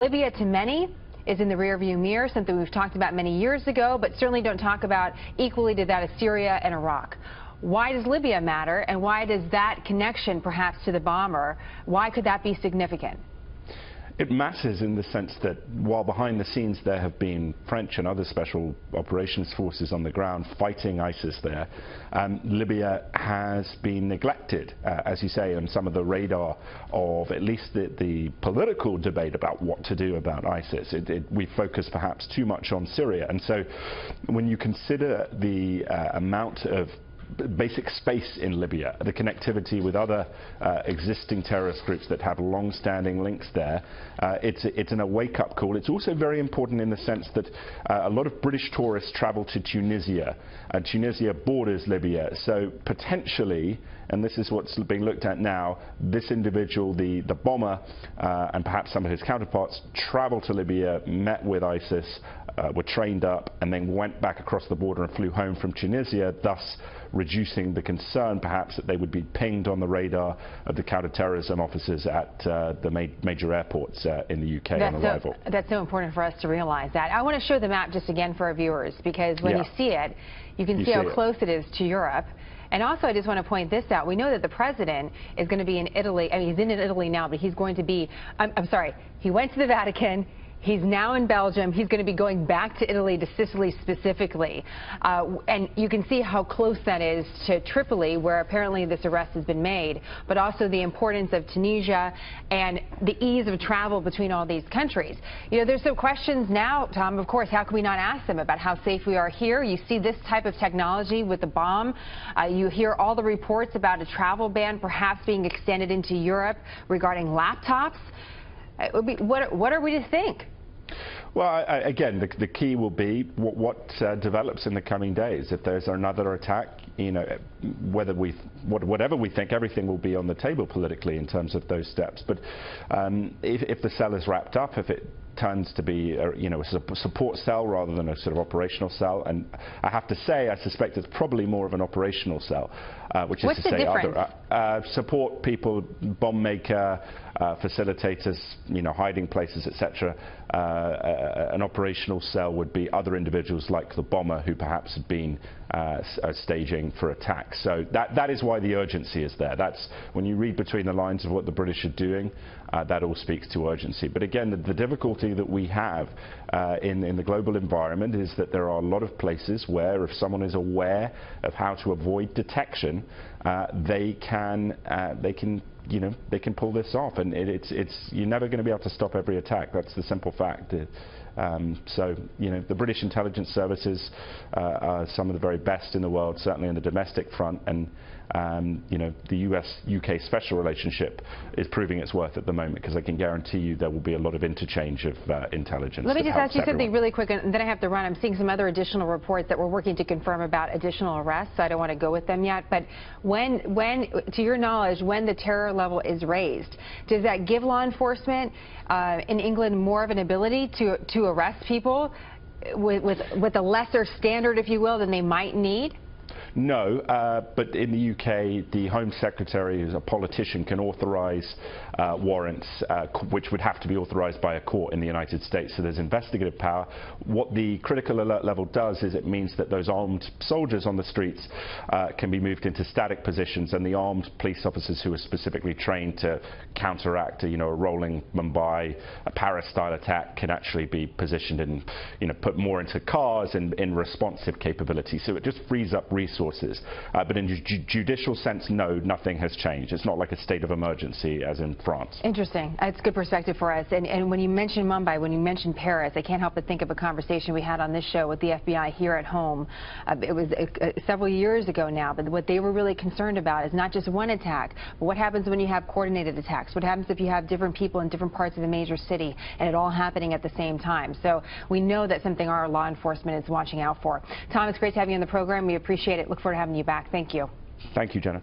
Libya, to many, is in the rearview mirror, something we've talked about many years ago, but certainly don't talk about equally to that of Syria and Iraq. Why does Libya matter, and why does that connection perhaps to the bomber, why could that be significant? It matters in the sense that while behind the scenes there have been French and other special operations forces on the ground fighting ISIS there, Libya has been neglected, as you say, on some of the radar of at least the political debate about what to do about ISIS. We focus perhaps too much on Syria, and so when you consider the amount of basic space in Libya, the connectivity with other existing terrorist groups that have long-standing links there, it's a wake-up call. It's also very important in the sense that a lot of British tourists travel to Tunisia, and Tunisia borders Libya, so potentially, and this is what's being looked at now, this individual, the bomber, and perhaps some of his counterparts, traveled to Libya, met with ISIS, were trained up, and then went back across the border and flew home from Tunisia, thus reducing the concern perhaps that they would be pinged on the radar of the counter-terrorism officers at the major airports in the UK on arrival. That's so important for us to realize that. I want to show the map just again for our viewers, because when you see it, you can see how close it is to Europe. And also, I just want to point this out. We know that the president is going to be in Italy. I mean, he's in Italy now, but he's going to be, I'm sorry, he went to the Vatican. He's now in Belgium. He's going to be going back to Italy, to Sicily specifically. And you can see how close that is to Tripoli, where apparently this arrest has been made, but also the importance of Tunisia and the ease of travel between all these countries. You know, there's some questions now, Tom, of course, how can we not ask them about how safe we are here? You see this type of technology with the bomb. You hear all the reports about a travel ban perhaps being extended into Europe regarding laptops. It would be, what are we to think? Well, again, the key will be what develops in the coming days. If there's another attack, you know, whatever we think, everything will be on the table politically in terms of those steps. But if the cell is wrapped up, if it turns to be a support cell rather than a sort of operational cell, and I have to say I suspect it's probably more of an operational cell, which is to say other support people, bomb maker, facilitators, hiding places, etc. An operational cell would be other individuals like the bomber who perhaps had been staging for attacks. So that is why the urgency is there. That's when you read between the lines of what the British are doing, that all speaks to urgency. But again, the difficulty that we have in the global environment is that there are a lot of places where if someone is aware of how to avoid detection, they can pull this off, and you're never going to be able to stop every attack. That's the simple fact. So the British intelligence services are some of the very best in the world, certainly on the domestic front, and the US-UK special relationship is proving its worth at the moment, because I can guarantee you there will be a lot of interchange of intelligence. Let me just ask you something really quick, and then I have to run. I'm seeing some other additional reports that we're working to confirm about additional arrests, so I don't want to go with them yet. But when, to your knowledge, when the terror level is raised, does that give law enforcement in England more of an ability to arrest people with a lesser standard, if you will, than they might need? No, but in the UK, the Home Secretary, who's a politician, can authorize warrants, which would have to be authorized by a court in the United States. So there's investigative power. What the critical alert level does is it means that those armed soldiers on the streets can be moved into static positions, and the armed police officers who are specifically trained to counteract a rolling Mumbai, a Paris-style attack, can actually be positioned and put more into cars and in responsive capability. So it just frees up resources. But in judicial sense, no, nothing has changed. It's not like a state of emergency as in France. Interesting. It's good perspective for us. And when you mention Mumbai, when you mention Paris, I can't help but think of a conversation we had on this show with the FBI here at home. It was several years ago now, but what they were really concerned about is not just one attack, but what happens when you have coordinated attacks? What happens if you have different people in different parts of the major city and it all happening at the same time? So we know that's something our law enforcement is watching out for. Tom, it's great to have you on the program. We appreciate it. Look forward to having you back. Thank you. Thank you, Jenna.